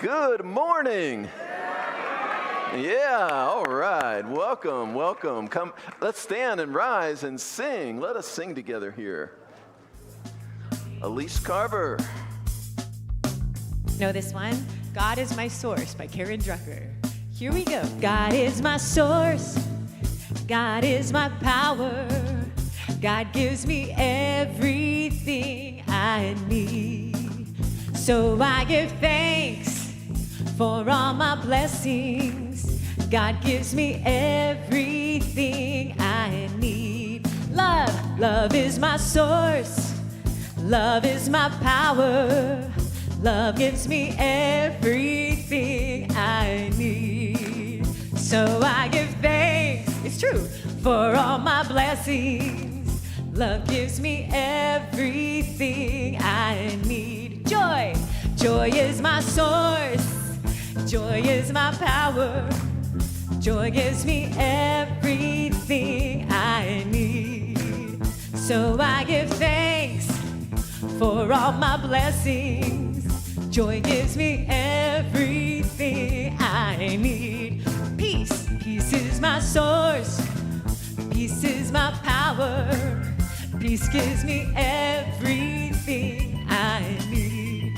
Good morning. Yeah, all right. Welcome, welcome. Come, let's stand and rise and sing. Let us sing together here. Elise Carver. Know this one? God is My Source by Karen Drucker. Here we go. God is my source. God is my power. God gives me everything I need. So I give thanks for all my blessings. God gives me everything I need. Love is my source. Love is my power. Love gives me everything I need. So I give thanks, it's true, for all my blessings. Love gives me everything I need. Joy is my source. Joy is my power. Joy gives me everything I need. So I give thanks for all my blessings. Joy gives me everything I need. Peace is my source. Peace is my power. Peace gives me everything I need.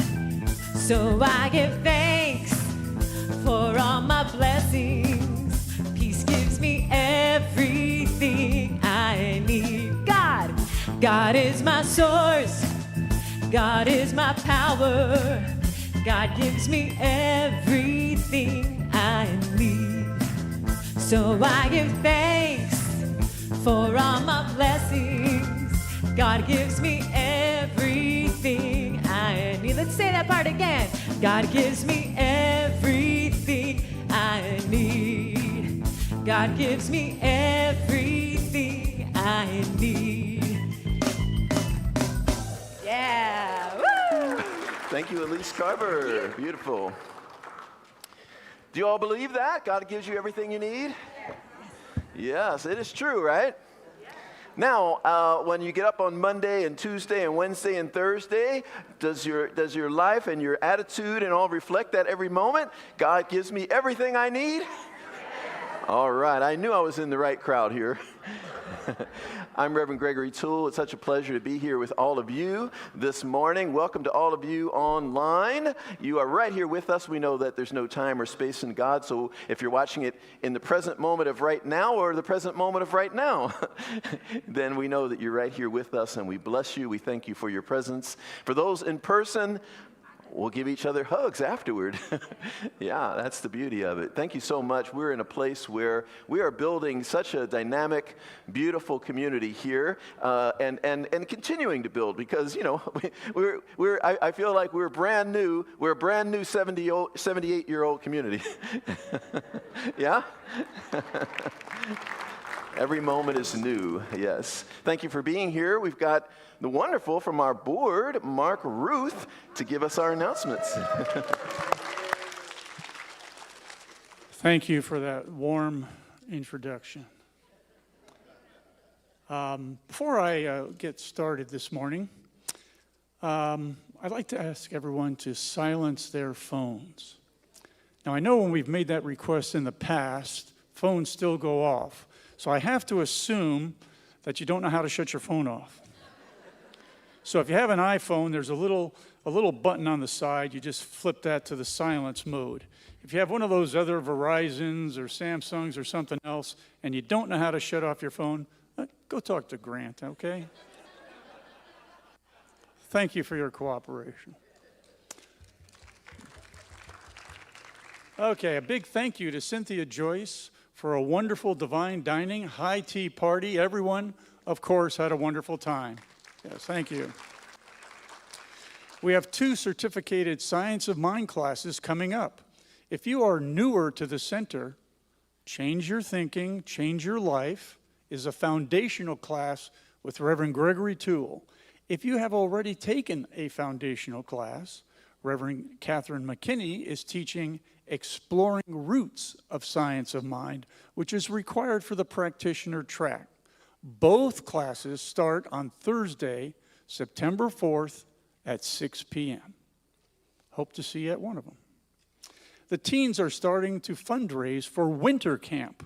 So I give thanks for all my blessings. Peace gives me everything I need. God is my source. God is my power. God gives me everything I need. So I give thanks for all my blessings. God gives me everything I need. Let's say that part again. God gives me everything I need. God gives me everything I need. Yeah. Woo! Thank you, Elise Carver. Beautiful. Do you all believe that? God gives you everything you need? Yes, it is true, right? Now, when you get up on Monday and Tuesday and Wednesday and Thursday, does your life and your attitude and all reflect that every moment? God gives me everything I need? All right, I knew I was in the right crowd here. I'm Reverend Gregory Toole. It's such a pleasure to be here with all of you this morning. Welcome to all of you online. You are right here with us. We know that there's no time or space in God, so if you're watching it in the present moment of right now or the present moment of right now, then we know that you're right here with us, and we bless you. We thank you for your presence. For those in person, we'll give each other hugs afterward. Yeah, that's the beauty of it. Thank you so much. We're in a place where we are building such a dynamic, beautiful community here, and continuing to build because, you know, I feel like we're brand new. We're a brand new 78-year-old community. Yeah? Every moment is new, yes. Thank you for being here. We've got the wonderful from our board, Mark Ruth, to give us our announcements. Thank you for that warm introduction. Before I get started this morning, I'd like to ask everyone to silence their phones. Now, I know when we've made that request in the past, phones still go off. So I have to assume that you don't know how to shut your phone off. So if you have an iPhone, there's a little button on the side. You just flip that to the silence mode. If you have one of those other Verizons or Samsungs or something else, and you don't know how to shut off your phone, go talk to Grant, okay? Thank you for your cooperation. Okay, a big thank you to Cynthia Joyce for a wonderful divine dining high tea party. Everyone, of course, had a wonderful time. Yes, thank you. We have 2 certificated Science of Mind classes coming up. If you are newer to the center, Change Your Thinking, Change Your Life is a foundational class with Reverend Gregory Toole. If you have already taken a foundational class, Reverend Catherine McKinney is teaching Exploring Roots of Science of Mind, which is required for the practitioner track. Both classes start on Thursday, September 4th at 6 p.m. Hope to see you at one of them. the teens are starting to fundraise for winter camp.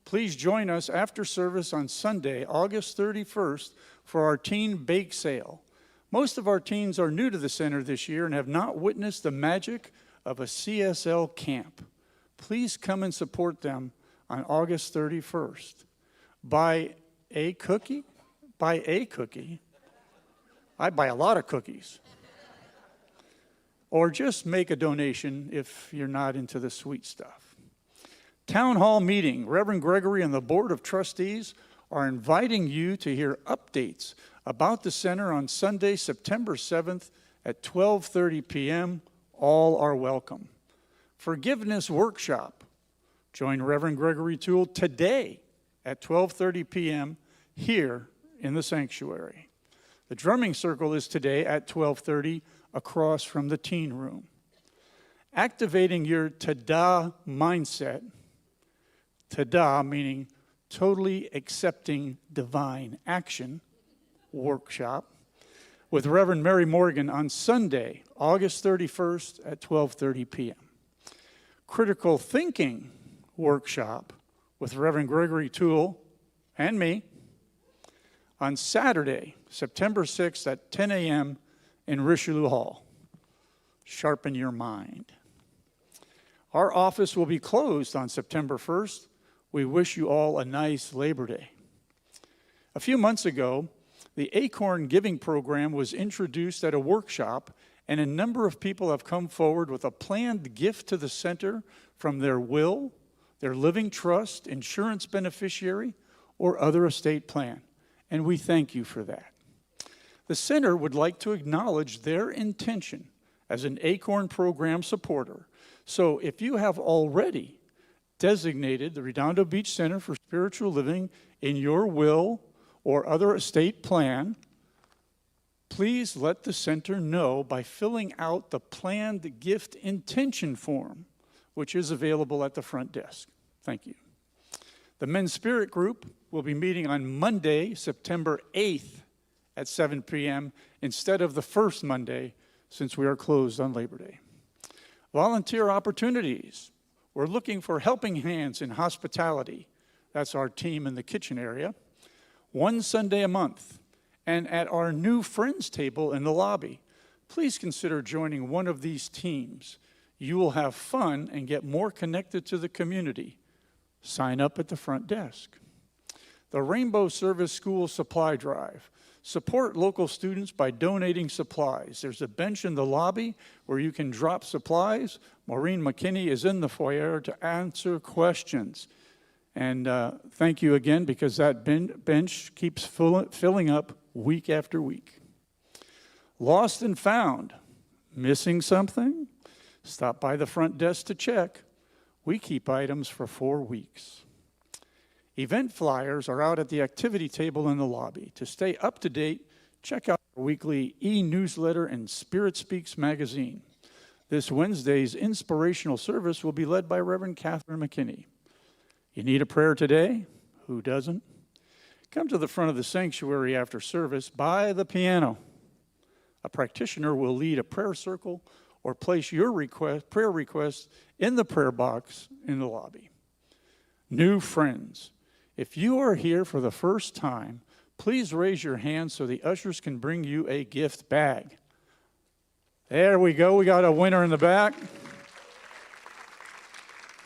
Please join us after service on Sunday, August 31st, for our teen bake sale. Most of our teens are new to the center this year and have not witnessed the magic of a CSL camp. Please come and support them on August 31st. Buy a cookie? Buy a cookie? I buy a lot of cookies. Or just make a donation if you're not into the sweet stuff. Town Hall meeting. Reverend Gregory and the Board of Trustees are inviting you to hear updates about the center on Sunday, September 7th at 12:30 p.m. All are welcome. Forgiveness workshop. Join Reverend Gregory Toole today at 12:30 p.m. here in the sanctuary. The drumming circle is today at 12:30 across from the teen room. Activating your ta-da mindset. Ta-da meaning totally accepting divine action workshop with Reverend Mary Morgan on Sunday, August 31st at 12:30 p.m. Critical thinking workshop with Reverend Gregory Toole and me on Saturday, September 6th at 10 a.m. in Richelieu Hall. Sharpen your mind. Our office will be closed on September 1st. We wish you all a nice Labor Day. A few months ago, the Acorn Giving Program was introduced at a workshop, and a number of people have come forward with a planned gift to the center from their will, their living trust, insurance beneficiary, or other estate plan. And we thank you for that. The center would like to acknowledge their intention as an Acorn Program supporter. So if you have already designated the Redondo Beach Center for Spiritual Living in your will or other estate plan, please let the center know by filling out the planned gift intention form, which is available at the front desk. Thank you. The Men's Spirit Group will be meeting on Monday, September 8th at 7 p.m. instead of the first Monday, since we are closed on Labor Day. Volunteer opportunities. We're looking for helping hands in hospitality. That's our team in the kitchen area. One Sunday a month. And at our new friends table in the lobby. Please consider joining one of these teams. You will have fun and get more connected to the community. Sign up at the front desk. The Rainbow Service School Supply Drive. Support local students by donating supplies. There's a bench in the lobby where you can drop supplies. Maureen McKinney is in the foyer to answer questions. And thank you again, because that bench keeps filling up week after week. Lost and found. Missing something? Stop by the front desk to check. We keep items for 4 weeks. Event flyers are out at the activity table in the lobby. To stay up to date, check out our weekly e-newsletter and Spirit Speaks magazine. This Wednesday's inspirational service will be led by Reverend Catherine McKinney. You need a prayer today? Who doesn't? Come to the front of the sanctuary after service by the piano. A practitioner will lead a prayer circle or place your prayer request in the prayer box in the lobby. New friends. If you are here for the first time, please raise your hand so the ushers can bring you a gift bag. There we go. We got a winner in the back.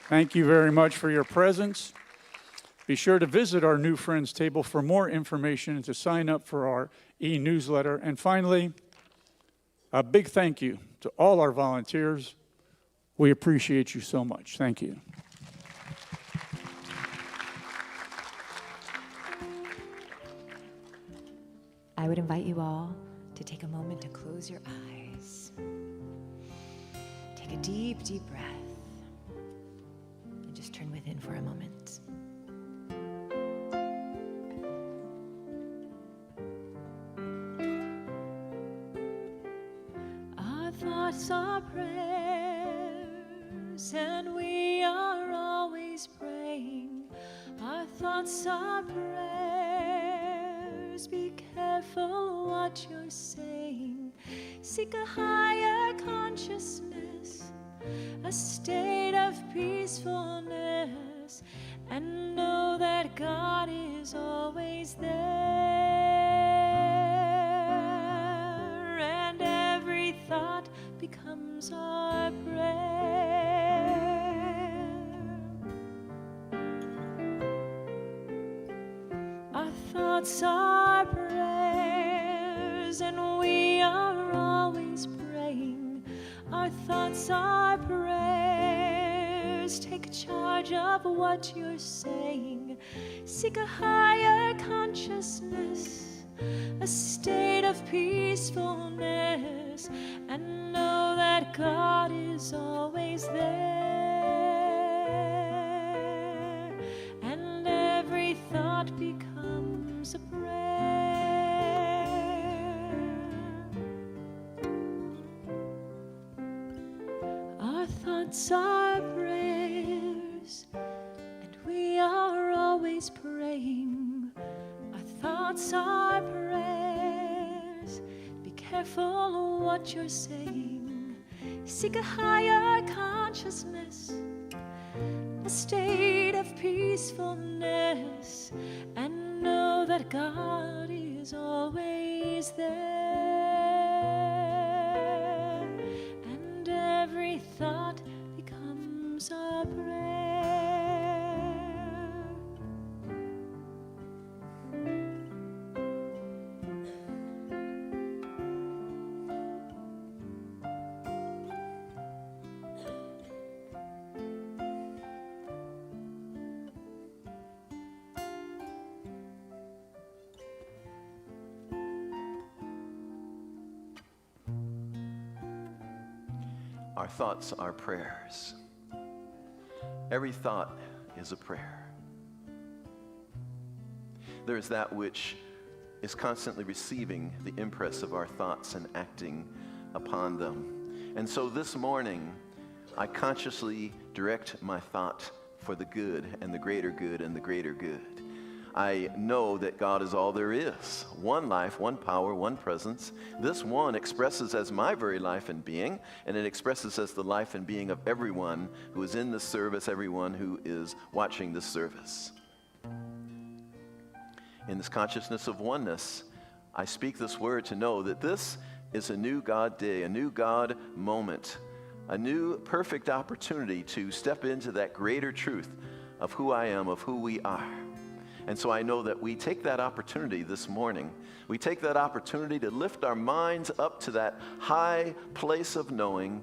Thank you very much for your presence. Be sure to visit our New Friends table for more information and to sign up for our e-newsletter. And finally, a big thank you to all our volunteers. We appreciate you so much. Thank you. I would invite you all to take a moment to close your eyes. Take a deep, deep breath. And just turn within for a moment. Our thoughts are prayers, and we are always praying. Our thoughts are prayers. Be careful what you're saying. Seek a higher consciousness, a state of peacefulness, and know that God is always there, and every thought becomes our prayer. Our thoughts are prayers, and we are always praying. Our thoughts are prayers. Take charge of what you're saying. Seek a higher consciousness, a state of peacefulness, and know that God is always there, and every thought becomes a prayer. Our thoughts are prayers, and we are always praying. Our thoughts are prayers. Be careful what you're saying. Seek a higher consciousness, a state of peacefulness, and know that God is always there, and every thought becomes a prayer. Our thoughts are prayers. Every thought is a prayer. There is that which is constantly receiving the impress of our thoughts and acting upon them. And so this morning, I consciously direct my thought for the good and the greater good and the greater good. I know that God is all there is. One life, one power, one presence. This one expresses as my very life and being, and it expresses as the life and being of everyone who is in this service, everyone who is watching this service. In this consciousness of oneness, I speak this word to know that this is a new God day, a new God moment, a new perfect opportunity to step into that greater truth of who I am, of who we are. And so I know that we take that opportunity this morning. We take that opportunity to lift our minds up to that high place of knowing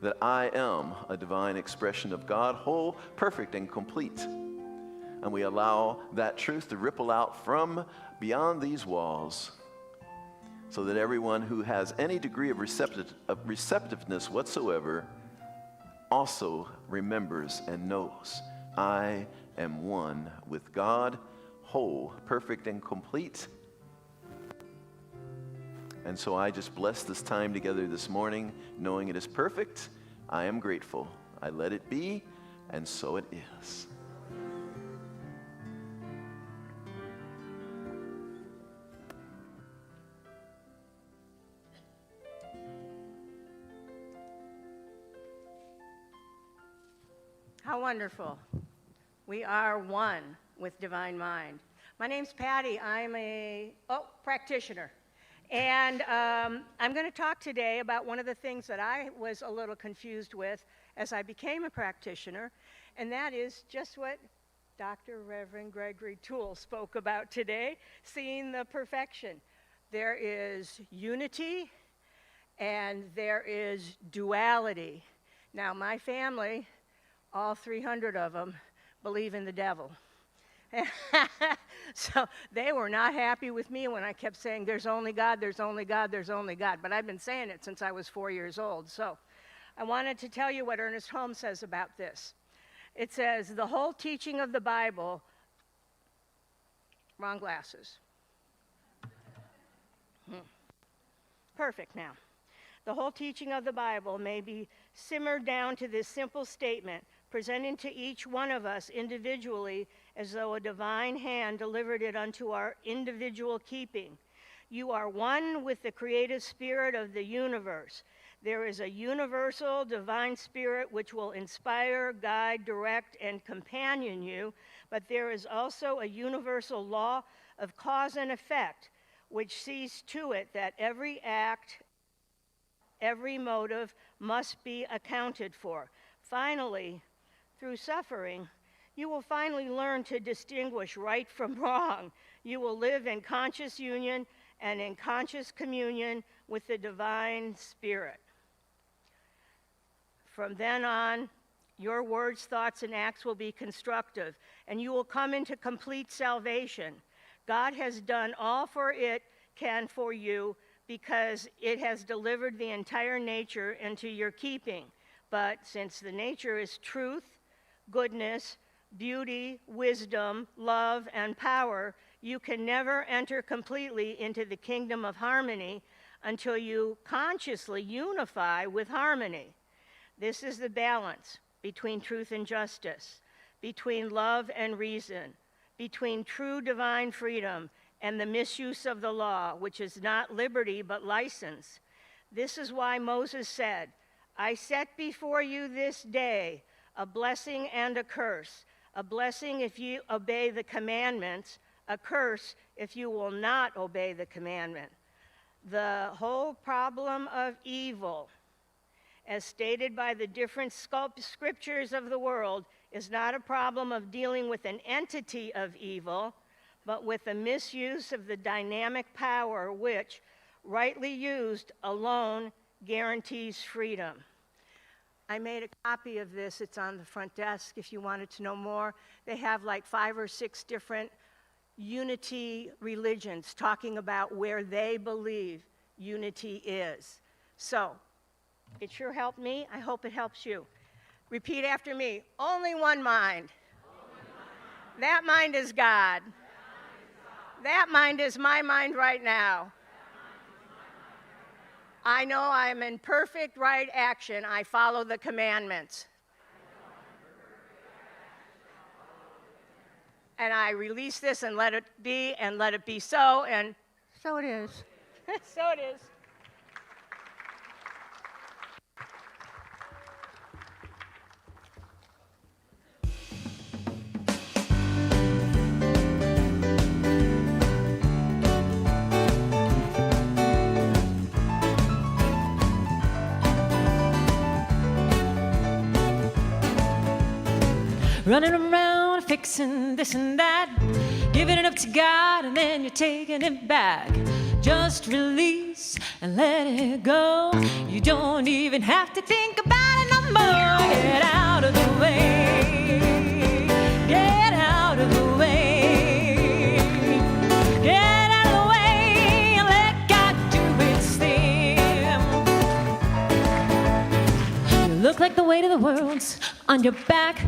that I am a divine expression of God, whole, perfect, and complete. And we allow that truth to ripple out from beyond these walls so that everyone who has any degree of receptiveness whatsoever also remembers and knows I am one with God, whole, perfect, and complete. And so I just bless this time together this morning, knowing it is perfect. I am grateful. I let it be, and so it is. How wonderful. We are one with Divine Mind. My name's Patty. I'm a practitioner. And I'm going to talk today about one of the things that I was a little confused with as I became a practitioner, and that is just what Dr. Reverend Gregory Toole spoke about today, seeing the perfection. There is unity and there is duality. Now, my family, all 300 of them, believe in the devil. So they were not happy with me when I kept saying, there's only God, there's only God, there's only God. But I've been saying it since I was 4 years old. So I wanted to tell you what Ernest Holmes says about this. It says, the whole teaching of the Bible, wrong glasses. Perfect now. The whole teaching of the Bible may be simmered down to this simple statement, presenting to each one of us individually as though a divine hand delivered it unto our individual keeping. You are one with the creative spirit of the universe. There is a universal divine spirit which will inspire, guide, direct, and companion you, but there is also a universal law of cause and effect which sees to it that every act, every motive must be accounted for. Finally, through suffering, you will finally learn to distinguish right from wrong. You will live in conscious union and in conscious communion with the divine spirit. From then on, your words, thoughts, and acts will be constructive, and you will come into complete salvation. God has done all for it can for you because it has delivered the entire nature into your keeping. But since the nature is truth, goodness, beauty, wisdom, love, and power, you can never enter completely into the kingdom of harmony until you consciously unify with harmony. This is the balance between truth and justice, between love and reason, between true divine freedom and the misuse of the law, which is not liberty but license. This is why Moses said, I set before you this day a blessing and a curse. A blessing if you obey the commandments, a curse if you will not obey the commandment. The whole problem of evil, as stated by the different scriptures of the world, is not a problem of dealing with an entity of evil, but with the misuse of the dynamic power which, rightly used, alone guarantees freedom. I made a copy of this. It's on the front desk if you wanted to know more. They have like 5 or 6 different unity religions talking about where they believe unity is. So, it sure helped me. I hope it helps you. Repeat after me. Only one mind. That mind is God. That mind is my mind right now. I know I am in perfect right action. I follow the commandments. And I release this and let it be so, and so it is. So it is. Running around fixing this and that, giving it up to God and then you're taking it back. Just release and let it go. You don't even have to think about it no more. Get out of the way. Get out of the way. Get out of the way and let God do its thing. You look like the weight of the world's on your back.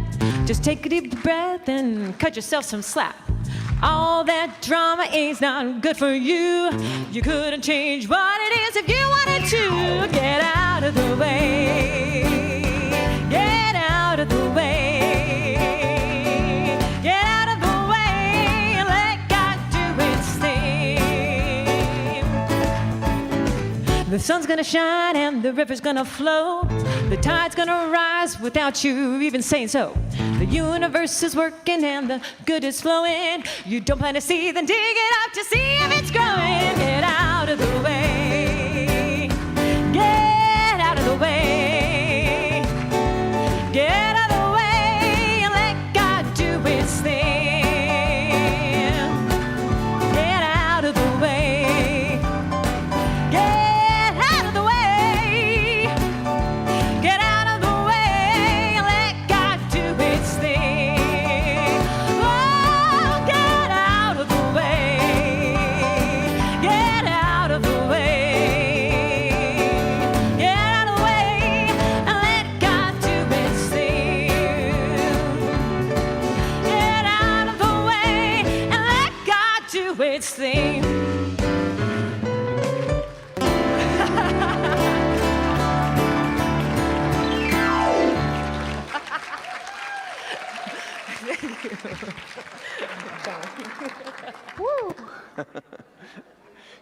Just take a deep breath and cut yourself some slack. All that drama is not good for you. You couldn't change what it is if you wanted to. Get out of the way. Get out of the way. Get out of the way and let God do its thing. The sun's gonna shine and the river's gonna flow. The tide's gonna rise without you even saying so. The universe is working and the good is flowing. You don't plant a seed, then dig it up to see if it's growing. Get out of the way. Get out of the way. Get out of the way and let God do its thing. Get out of the way. Get out of the way. Get out of the way and let God do its thing. Oh, get out of the way. Get out of the way. Get out of the way and let God do its thing. Get out of the way and let God do its thing.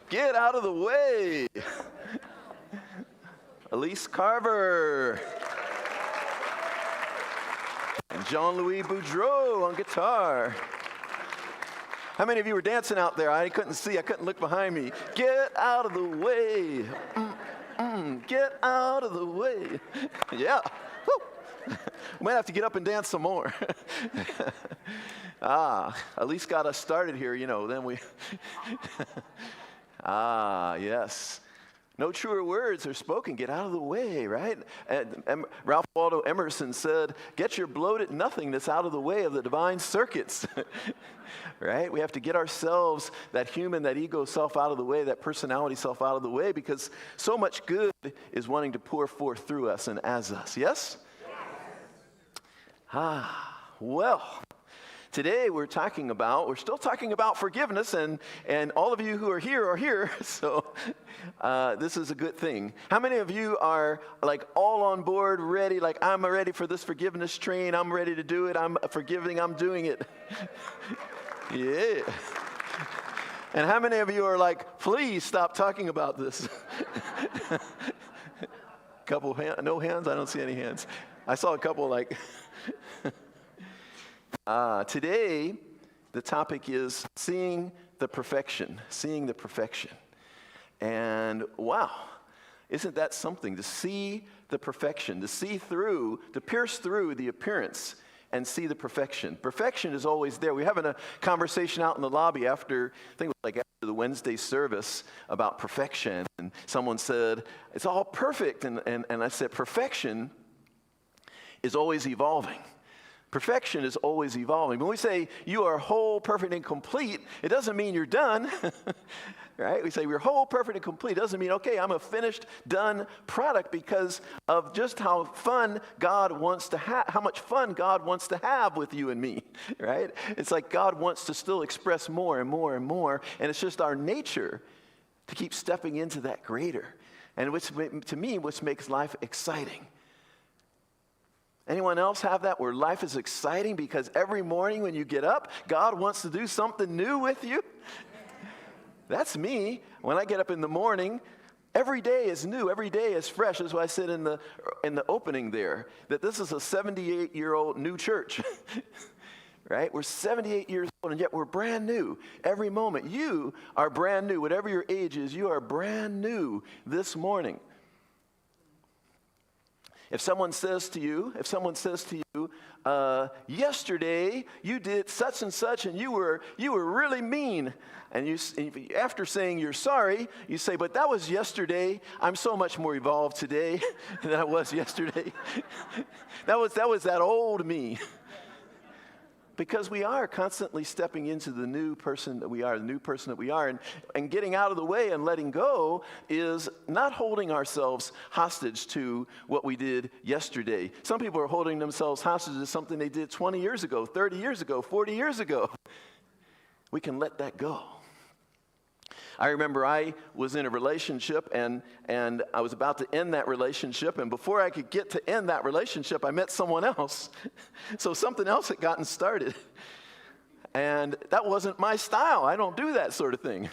Get out of the way. Elise Carver. And Jean-Louis Boudreau on guitar. How many of you were dancing out there? I couldn't see. I couldn't look behind me. Get out of the way. Get out of the way. Yeah. Woo. We might have to get up and dance some more. At least got us started here, you know. Then we. Yes. No truer words are spoken. Get out of the way, right? And Ralph Waldo Emerson said, get your bloated nothingness out of the way of the divine circuits. Right? We have to get ourselves, that human, that ego self out of the way, that personality self out of the way, because so much good is wanting to pour forth through us and as us. Yes? Well. Today we're still talking about forgiveness, and all of you who are here, so this is a good thing. How many of you are like all on board, ready, like I'm ready for this forgiveness train, I'm ready to do it, I'm forgiving, I'm doing it? Yeah. And how many of you are like, please stop talking about this? Couple no hands? I don't see any hands. I saw a couple like... Today, the topic is seeing the perfection. And wow, isn't that something? To see the perfection, to pierce through the appearance and see the perfection. Perfection is always there. We're having a conversation out in the lobby after the Wednesday service about perfection. And someone said, it's all perfect. And I said, perfection is always evolving. Perfection is always evolving. When we say you are whole, perfect, and complete, it doesn't mean you're done, right? We say we're whole, perfect, and complete. It doesn't mean, okay, I'm a finished, done product, because of just how fun God wants to have, how much fun God wants to have with you and me, right? It's like God wants to still express more and more and more, and it's just our nature to keep stepping into that greater, and which, to me, which makes life exciting. Anyone else have that where life is exciting because every morning when you get up, God wants to do something new with you? That's me. When I get up in the morning, every day is new. Every day is fresh. That's why I said in the opening there that this is a 78-year-old new church. Right? We're 78 years old, and yet we're brand new every moment. You are brand new. Whatever your age is, you are brand new this morning. If someone says to you, yesterday you did such and such, and you were really mean, and after saying you're sorry, you say, but that was yesterday. I'm so much more evolved today than I was yesterday. that was that old me. Because we are constantly stepping into the new person that we are, and getting out of the way and letting go is not holding ourselves hostage to what we did yesterday. Some people are holding themselves hostage to something they did 20 years ago, 30 years ago, 40 years ago. We can let that go. I remember I was in a relationship, and I was about to end that relationship, and before I could get to end that relationship, I met someone else. So something else had gotten started. And that wasn't my style. I don't do that sort of thing,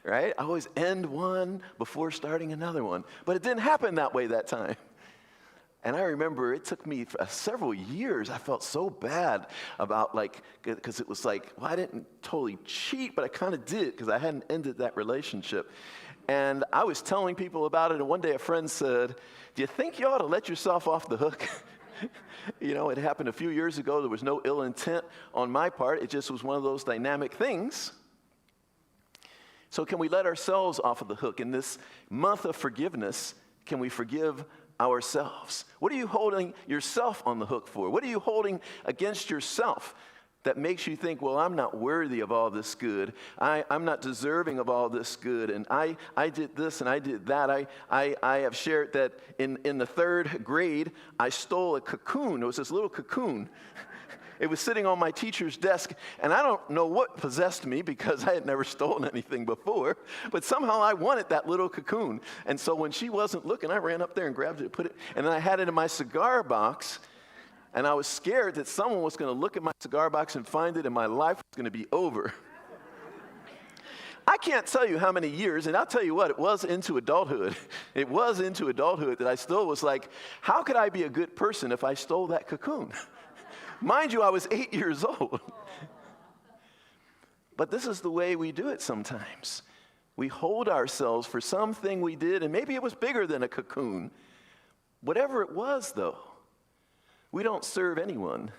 right? I always end one before starting another one. But it didn't happen that way that time. And I remember it took me several years. I felt so bad about because it was like, well, I didn't totally cheat, but I kind of did because I hadn't ended that relationship. And I was telling people about it, and one day a friend said, do you think you ought to let yourself off the hook? It happened a few years ago. There was no ill intent on my part. It just was one of those dynamic things. So can we let ourselves off of the hook? In this month of forgiveness, can we forgive ourselves? What are you holding yourself on the hook for? What are you holding against yourself that makes you think, well, I'm not worthy of all this good. I'm not deserving of all this good. And I did this and I did that. I have shared that in the third grade, I stole a cocoon. It was this little cocoon. It was sitting on my teacher's desk, and I don't know what possessed me because I had never stolen anything before, but somehow I wanted that little cocoon. And so when she wasn't looking, I ran up there and grabbed it, put it, and then I had it in my cigar box, and I was scared that someone was going to look at my cigar box and find it, and my life was going to be over. I can't tell you how many years, and I'll tell you what, it was into adulthood. It was into adulthood that I still was like, how could I be a good person if I stole that cocoon? Mind you, I was 8 years old. But this is the way we do it sometimes. We hold ourselves for something we did, and maybe it was bigger than a cocoon. Whatever it was, though, we don't serve anyone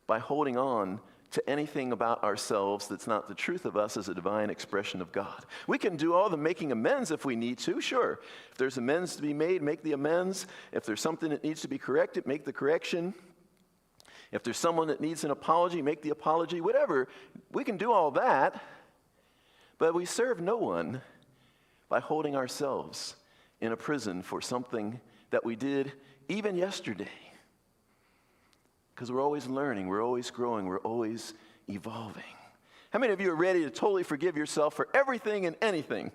by holding on to anything about ourselves that's not the truth of us as a divine expression of God. We can do all the making amends if we need to, sure. If there's amends to be made, make the amends. If there's something that needs to be corrected, make the correction. If there's someone that needs an apology, make the apology, whatever. We can do all that, but we serve no one by holding ourselves in a prison for something that we did even yesterday. Because we're always learning, we're always growing, we're always evolving. How many of you are ready to totally forgive yourself for everything and anything?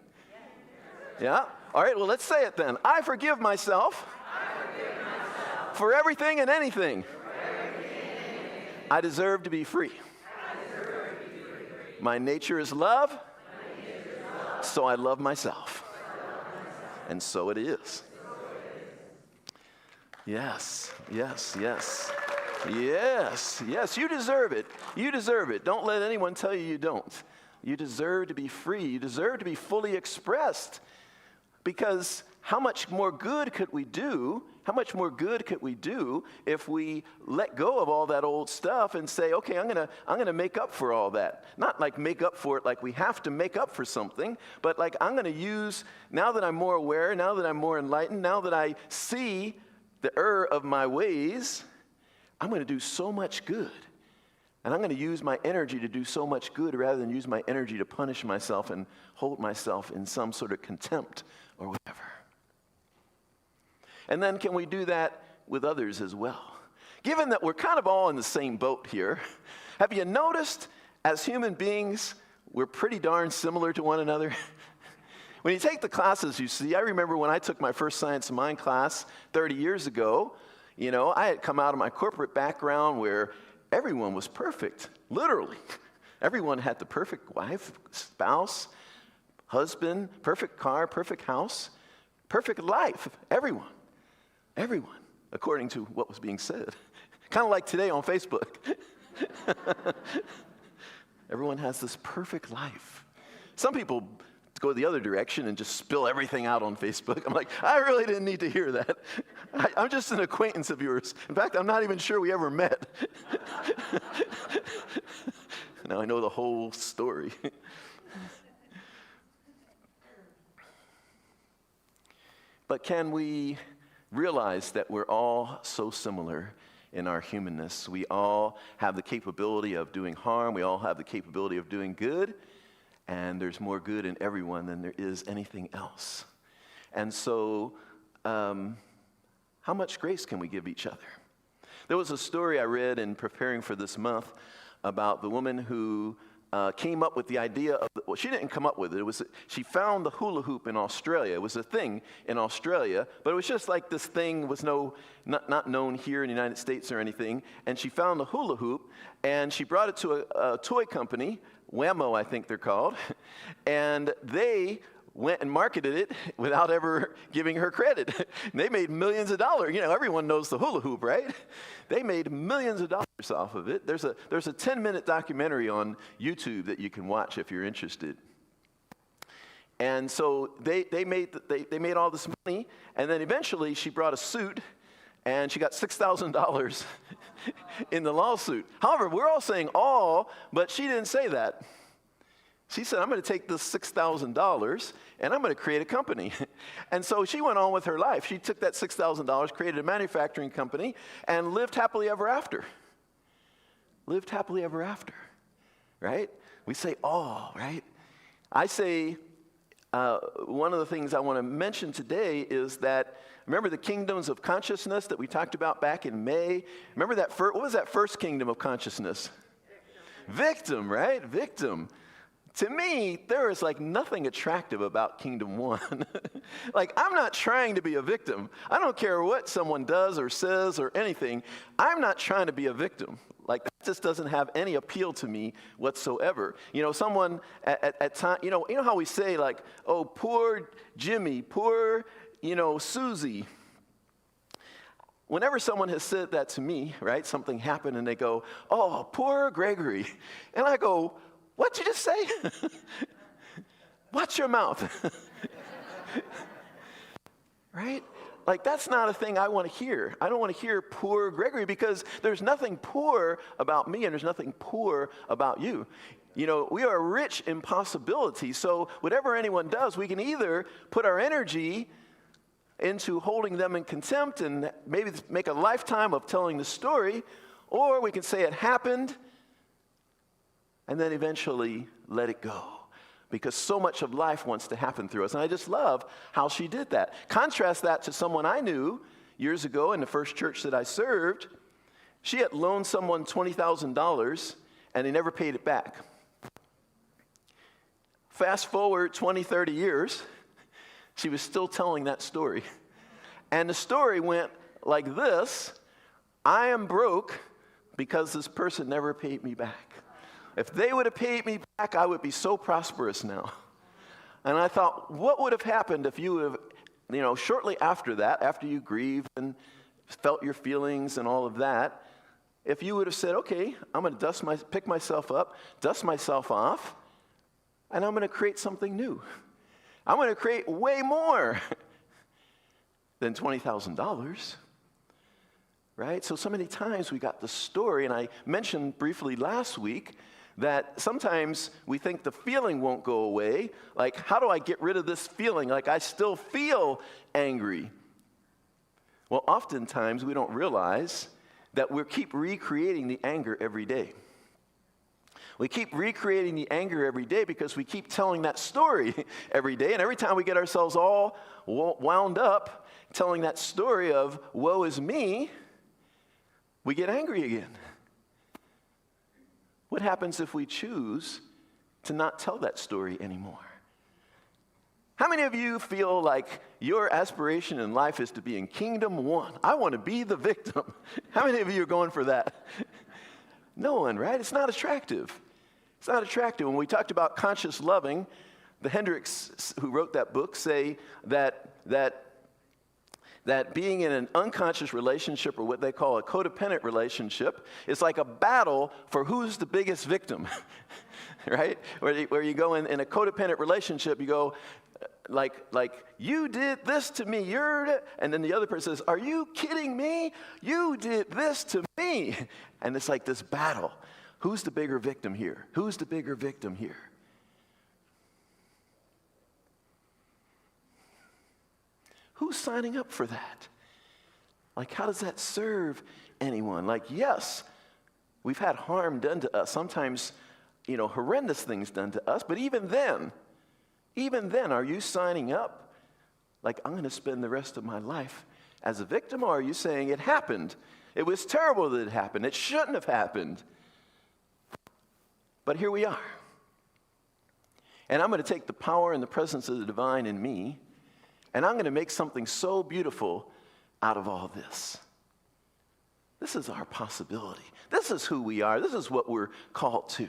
Yeah? All right, well, let's say it then. I forgive myself, for everything and anything. I deserve to be free. My nature is love, so I love myself. And so it is. Yes, yes, yes. Yes, yes, you deserve it. You deserve it. Don't let anyone tell you you don't. You deserve to be free. You deserve to be fully expressed. Because how much more good could we do? How much more good could we do if we let go of all that old stuff and say, okay, I'm gonna make up for all that. Not like make up for it like we have to make up for something, but like I'm gonna use, now that I'm more aware, now that I'm more enlightened, now that I see the error of my ways, I'm going to do so much good. And I'm going to use my energy to do so much good rather than use my energy to punish myself and hold myself in some sort of contempt or whatever. And then can we do that with others as well? Given that we're kind of all in the same boat here, have you noticed as human beings, we're pretty darn similar to one another? When you take the classes you see, I remember when I took my first Science of Mind class 30 years ago, you know, I had come out of my corporate background where everyone was perfect, literally. Everyone had the perfect wife, spouse, husband, perfect car, perfect house, perfect life. Everyone, according to what was being said. Kind of like today on Facebook. Everyone has this perfect life. Some people go the other direction and just spill everything out on Facebook. I'm like, I really didn't need to hear that. I'm just an acquaintance of yours. In fact, I'm not even sure we ever met. Now I know the whole story. But can we realize that we're all so similar in our humanness? We all have the capability of doing harm. We all have the capability of doing good. And there's more good in everyone than there is anything else. And so, how much grace can we give each other? There was a story I read in preparing for this month about the woman who came up with the idea of, well, she didn't come up with it. She found the hula hoop in Australia. It was a thing in Australia, but it was just like this thing was not known here in the United States or anything. And she found the hula hoop, and she brought it to a toy company, Whammo, I think they're called, and they went and marketed it without ever giving her credit. They made millions of dollars. You know, everyone knows the hula hoop, right? They made millions of dollars off of it. There's a 10-minute documentary on YouTube that you can watch if you're interested. And so they made all this money, and then eventually she brought a suit, and she got $6,000 in the lawsuit. However, we're all saying all, but she didn't say that. She said, I'm going to take this $6,000 and I'm going to create a company. And so she went on with her life. She took that $6,000, created a manufacturing company, and lived happily ever after. Lived happily ever after, right? We say all, right? I say one of the things I want to mention today is that, remember the kingdoms of consciousness that we talked about back in May? Remember that what was that first kingdom of consciousness? Victim, right? Victim. To me, there is like nothing attractive about Kingdom 1. Like, I'm not trying to be a victim. I don't care what someone does or says or anything. I'm not trying to be a victim. Like, that just doesn't have any appeal to me whatsoever. You know, someone at time, you know how we say, like, oh, poor Jimmy, poor, Susie. Whenever someone has said that to me, right, something happened and they go, oh, poor Gregory. And I go, what'd you just say? Watch your mouth. Right? Like, that's not a thing I want to hear. I don't want to hear poor Gregory, because there's nothing poor about me and there's nothing poor about you. You know, we are rich in possibilities. So whatever anyone does, we can either put our energy into holding them in contempt and maybe make a lifetime of telling the story, or we can say it happened and then eventually let it go. Because so much of life wants to happen through us. And I just love how she did that. Contrast that to someone I knew years ago in the first church that I served. She had loaned someone $20,000 and they never paid it back. Fast forward 20, 30 years, she was still telling that story. And the story went like this: I am broke because this person never paid me back. If they would have paid me back, I would be so prosperous now. And I thought, what would have happened if you would have, shortly after that, after you grieved and felt your feelings and all of that, if you would have said, okay, I'm going to pick myself up, dust myself off, and I'm going to create something new. I'm going to create way more than $20,000. Right? So many times we got the story, and I mentioned briefly last week that sometimes we think the feeling won't go away. Like, how do I get rid of this feeling? Like, I still feel angry. Well, oftentimes we don't realize that we keep recreating the anger every day. We keep recreating the anger every day because we keep telling that story every day. And every time we get ourselves all wound up telling that story of woe is me, we get angry again. What happens if we choose to not tell that story anymore? How many of you feel like your aspiration in life is to be in kingdom one? I want to be the victim. How many of you are going for that? No one, right? It's not attractive. It's not attractive. When we talked about conscious loving, the Hendricks who wrote that book say that being in an unconscious relationship, or what they call a codependent relationship, is like a battle for who's the biggest victim, right? Where you go in a codependent relationship, you go, like you did this to me, and then the other person says, are you kidding me? You did this to me. And it's like this battle. Who's the bigger victim here? Who's the bigger victim here? Who's signing up for that? Like, how does that serve anyone? Like, yes, we've had harm done to us. Sometimes, horrendous things done to us. But even then, are you signing up? Like, I'm going to spend the rest of my life as a victim? Or are you saying it happened? It was terrible that it happened. It shouldn't have happened. But here we are. And I'm going to take the power and the presence of the divine in me, and I'm going to make something so beautiful out of all this. This is our possibility. This is who we are. This is what we're called to.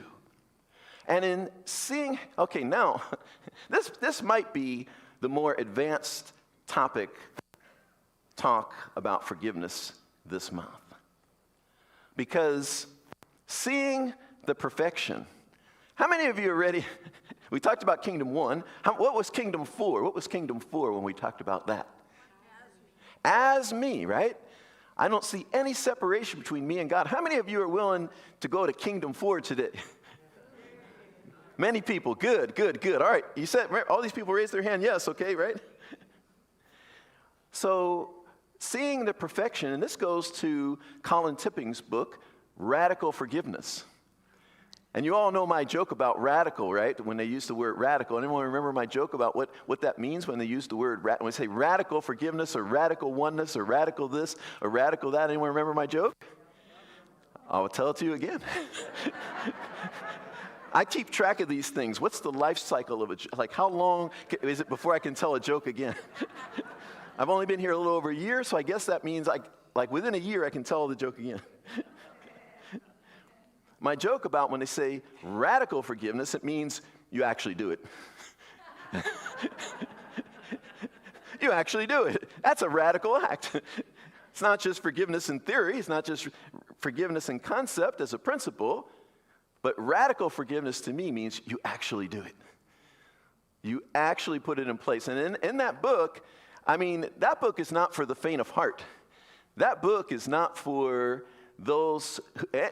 And in seeing, okay, now, this might be the more advanced talk about forgiveness this month. Because seeing the perfection, how many of you are ready? We talked about Kingdom 1. What was Kingdom 4? What was Kingdom 4 when we talked about that? As me, right? I don't see any separation between me and God. How many of you are willing to go to Kingdom 4 today? Many people. Good. All right. You said, all these people raised their hand. Yes, okay, right? So, seeing the perfection, and this goes to Colin Tipping's book, Radical Forgiveness. And you all know my joke about radical, right? When they use the word radical. Anyone remember my joke about what that means when they use the word when we say radical forgiveness or radical oneness or radical this or radical that? Anyone remember my joke? I'll tell it to you again. I keep track of these things. What's the life cycle of a joke? Like, how long is it before I can tell a joke again? I've only been here a little over a year, so I guess that means like within a year I can tell the joke again. my joke about when they say radical forgiveness, it means you actually do it. You actually do it. That's a radical act. It's not just forgiveness in theory. It's not just forgiveness in concept as a principle. But radical forgiveness to me means you actually do it. You actually put it in place. And in that book, I mean, that book is not for the faint of heart. That book is not for those,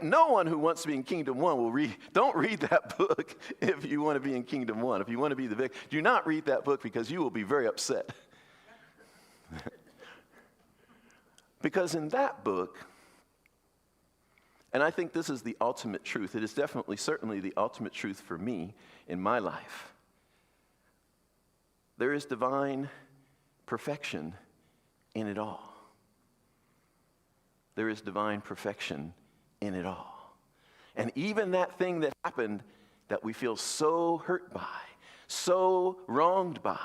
no one who wants to be in Kingdom 1 will read, don't read that book if you want to be in Kingdom 1. If you want to be the victor, do not read that book because you will be very upset. Because in that book, and I think this is the ultimate truth, it is definitely, certainly the ultimate truth for me in my life. There is divine perfection in it all. There is divine perfection in it all. And even that thing that happened that we feel so hurt by, so wronged by,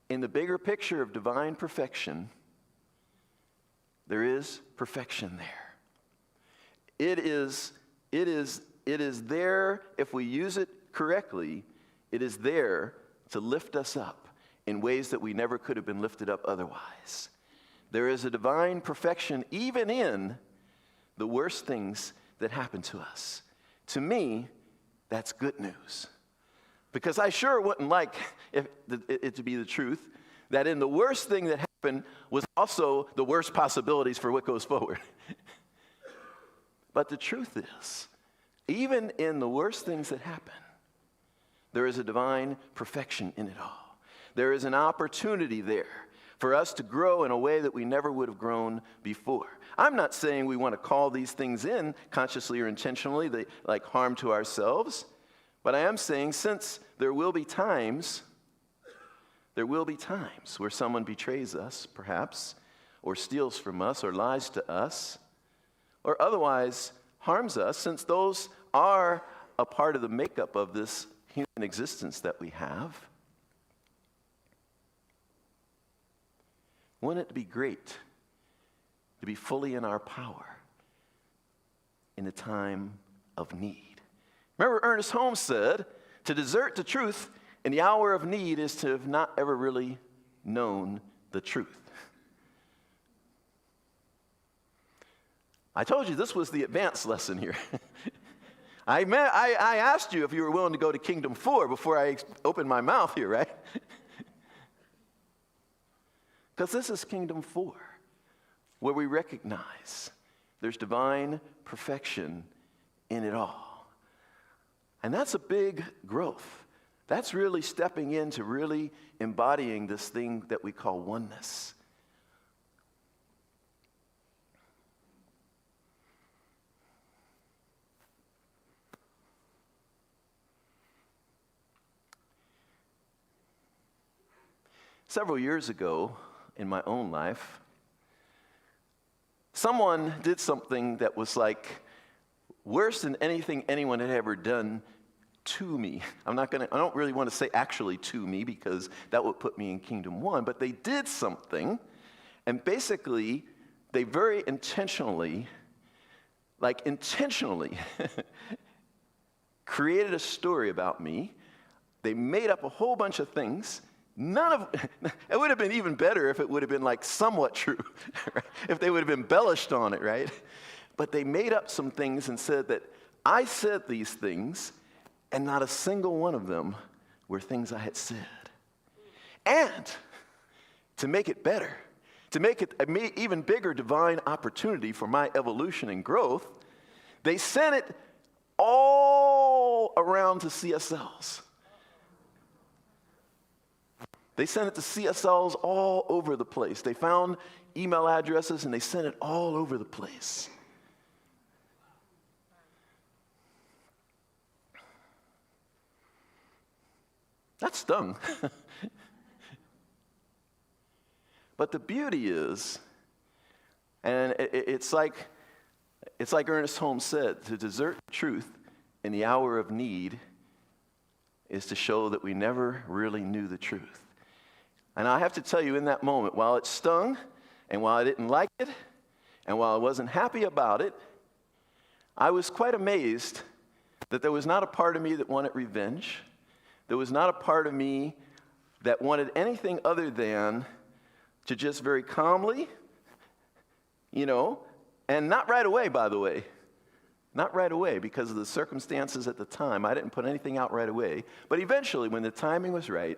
in the bigger picture of divine perfection, there is perfection there. It is there, if we use it correctly, it is there to lift us up in ways that we never could have been lifted up otherwise. There is a divine perfection even in the worst things that happen to us. To me, that's good news. Because I sure wouldn't like it to be the truth that in the worst thing that happened was also the worst possibilities for what goes forward. But the truth is, even in the worst things that happen, there is a divine perfection in it all. There is an opportunity there for us to grow in a way that we never would have grown before. I'm not saying we want to call these things in consciously or intentionally, like harm to ourselves, but I am saying since there will be times where someone betrays us, perhaps, or steals from us, or lies to us, or otherwise harms us, since those are a part of the makeup of this human existence that we have. Wouldn't it be great to be fully in our power in a time of need? Remember, Ernest Holmes said, to desert the truth in the hour of need is to have not ever really known the truth. I told you this was the advanced lesson here. I asked you if you were willing to go to Kingdom 4 before I opened my mouth here, right? Because this is Kingdom 4, where we recognize there's divine perfection in it all. And that's a big growth. That's really stepping into really embodying this thing that we call oneness. Several years ago in my own life, someone did something that was like worse than anything anyone had ever done to me. I don't really want to say actually to me because that would put me in Kingdom 1, but they did something, and basically they very intentionally created a story about me. They made up a whole bunch of things. It would have been even better if it would have been like somewhat true, right? If they would have embellished on it, right? But they made up some things and said that I said these things, and not a single one of them were things I had said. And to make it better, to make it an even bigger divine opportunity for my evolution and growth, they sent it all around to CSLs. They sent it to CSLs all over the place. They found email addresses and they sent it all over the place. That stung. But the beauty is, and it's like Ernest Holmes said, to desert the truth in the hour of need is to show that we never really knew the truth. And I have to tell you, in that moment, while it stung, and while I didn't like it, and while I wasn't happy about it, I was quite amazed that there was not a part of me that wanted revenge. There was not a part of me that wanted anything other than to just very calmly, and not right away, by the way. Not right away because of the circumstances at the time. I didn't put anything out right away. But eventually, when the timing was right,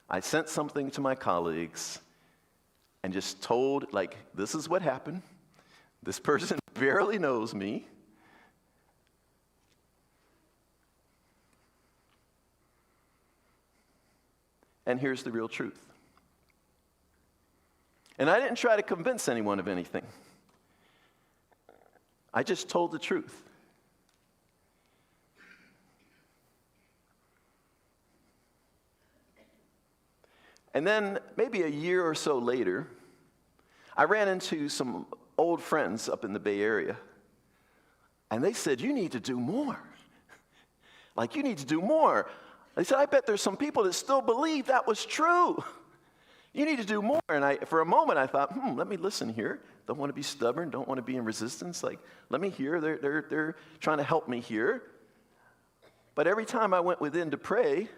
I sent something to my colleagues and just told, this is what happened. This person barely knows me. And here's the real truth. And I didn't try to convince anyone of anything. I just told the truth. And then maybe a year or so later, I ran into some old friends up in the Bay Area. And they said, you need to do more. You need to do more. They said, I bet there's some people that still believe that was true. You need to do more. And for a moment, I thought, let me listen here. Don't want to be stubborn. Don't want to be in resistance. Let me hear. They're trying to help me here. But every time I went within to pray,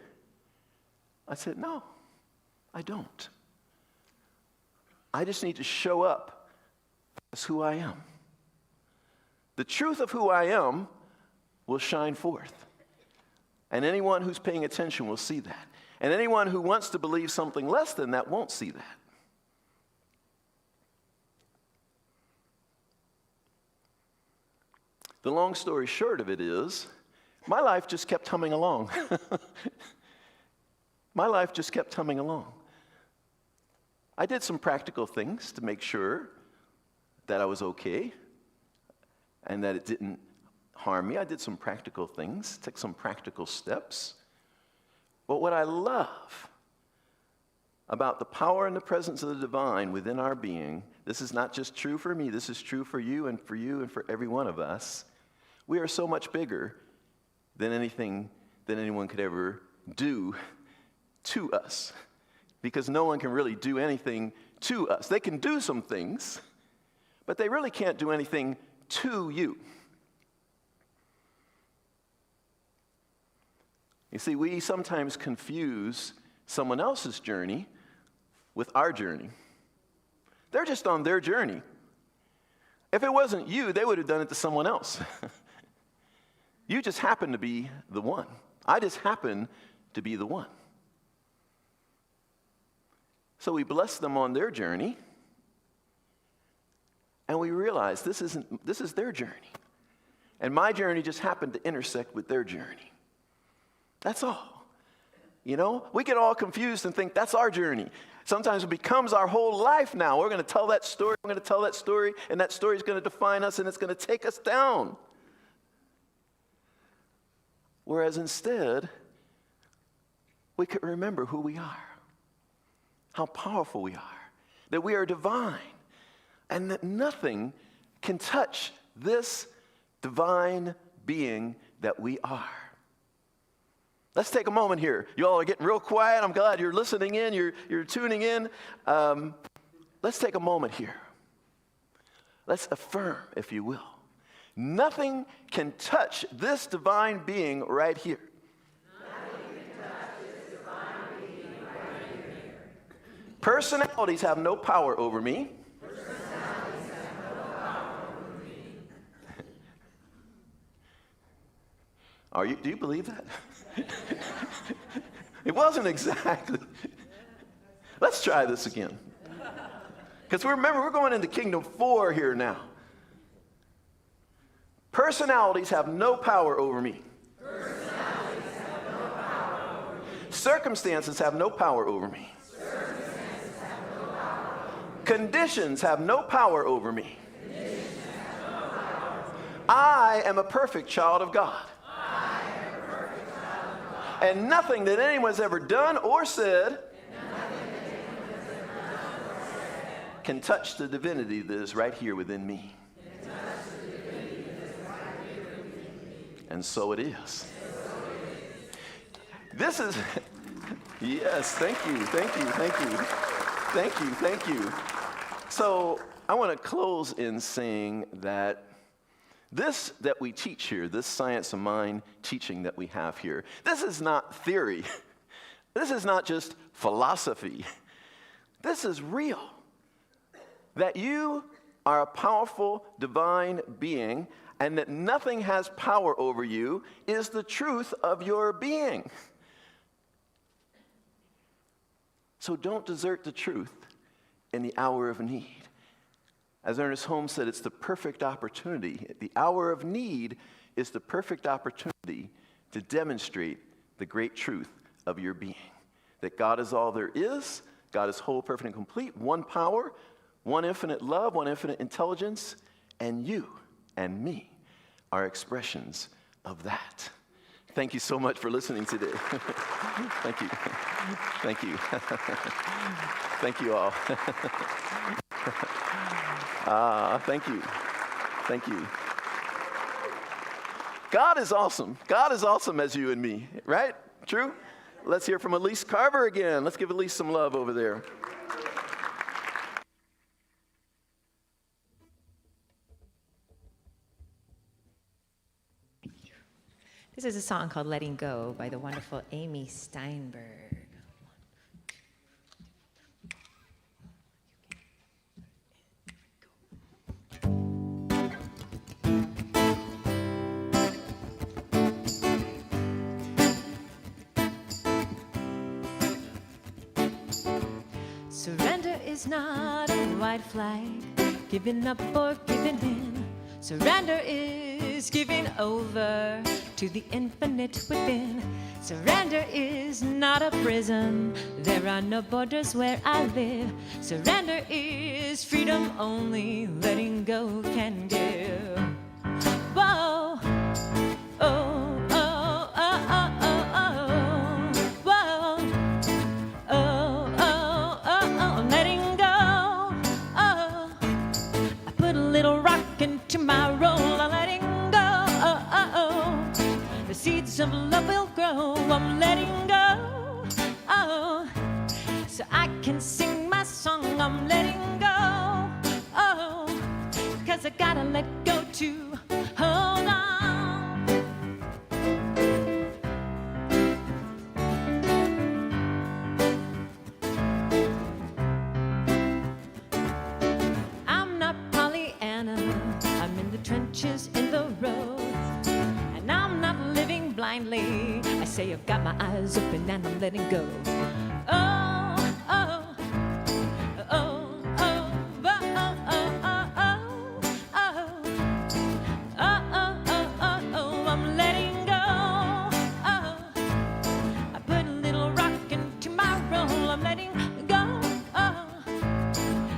I said, no, I don't. I just need to show up as who I am. The truth of who I am will shine forth. And anyone who's paying attention will see that. And anyone who wants to believe something less than that won't see that. The long story short of it is, my life just kept humming along. My life just kept humming along. I did some practical things to make sure that I was okay and that it didn't harm me. I did some practical things, took some practical steps. But what I love about the power and the presence of the divine within our being, this is not just true for me, this is true for you and for every one of us. We are so much bigger than anything that anyone could ever do to us. Because no one can really do anything to us. They can do some things, but they really can't do anything to you. You see, we sometimes confuse someone else's journey with our journey. They're just on their journey. If it wasn't you, they would have done it to someone else. You just happen to be the one. I just happen to be the one. So we bless them on their journey, and we realize this is their journey. And my journey just happened to intersect with their journey. That's all. We get all confused and think that's our journey. Sometimes it becomes our whole life now. We're going to tell that story, and that story is going to define us, and it's going to take us down. Whereas instead, we could remember who we are, how powerful we are, that we are divine, and that nothing can touch this divine being that we are. Let's take a moment here. You all are getting real quiet. I'm glad you're listening in, you're tuning in. Let's take a moment here. Let's affirm, if you will. Nothing can touch this divine being right here. Personalities have no power over me. Do you believe that? It wasn't exactly. Let's try this again. Because remember, we're going into Kingdom 4 here now. Personalities have no power over me. Circumstances have no power over me. Conditions have no power over me. I am a perfect child of God. And nothing that anyone's ever done or said can touch the divinity that is right here within me. And so it is. This is, yes, thank you. So I want to close in saying that This that we teach here, this science of mind teaching that we have here, this is not theory. This is not just philosophy. This is real. That you are a powerful divine being and that nothing has power over you is the truth of your being. So don't desert the truth in the hour of need. As Ernest Holmes said, it's the perfect opportunity. The hour of need is the perfect opportunity to demonstrate the great truth of your being. That God is all there is, God is whole, perfect, and complete, one power, one infinite love, one infinite intelligence, and you and me are expressions of that. Thank you so much for listening today. Thank you. Thank you. Thank you all. Thank you. Thank you. God is awesome. God is awesome as you and me, right? True? Let's hear from Elise Carver again. Let's give Elise some love over there. This is a song called Letting Go by the wonderful Amy Steinberg. Surrender is not a white flag, giving up or giving in. Surrender is giving over to the infinite within. Surrender is not a prison, there are no borders where I live. Surrender is freedom only letting go can give. Whoa, oh, oh, oh, oh, oh, oh, whoa, oh, oh, oh, oh, letting go. Oh, I put a little rock into my roll, I'm letting go. Oh, oh, oh. The seeds of love will grow, I'm letting go. Oh, so I can sing my song, I'm letting go. Oh, 'cause I gotta let go to hold on. I'm not Pollyanna, I'm in the trenches, in the road. And I'm not living blindly, I say I've got my eyes open and I'm letting go. Oh, oh, oh, oh, oh, oh, oh, oh, oh, oh, oh, oh, oh, I'm letting go. Oh, I put a little rock into my roll, I'm letting go. Oh,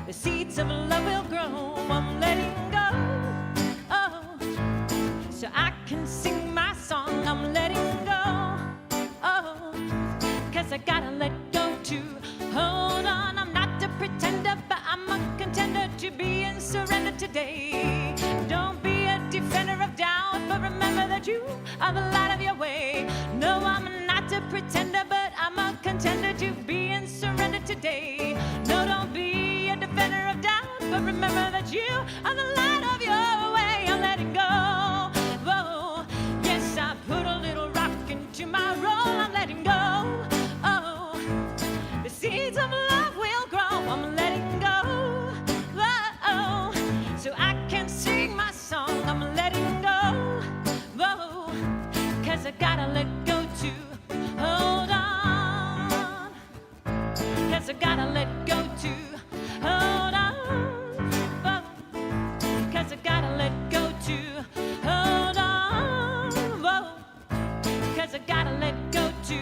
the seeds of love will grow, I'm letting go. Oh, so I can sing my song, I'm letting go. Oh, 'cause I gotta let go to hold on. I'm not a pretender, but I'm a contender to be in surrender today. Don't be a defender of doubt, but remember that you are the light of your way. No, I'm not a pretender, but I'm a contender to be in surrender today. No, don't be a defender of doubt, but remember that you are the light of your way. I'm letting go. Whoa, yes, I put a little rock into my roll, I'm letting go. Oh, the seeds of love will grow, I'm letting go. Whoa, so I can sing my song, I'm letting go. Whoa, 'cause I gotta let go to hold on. 'Cause I gotta let go to hold on. Whoa, 'cause I gotta let go to hold on. Whoa, 'cause I gotta let go to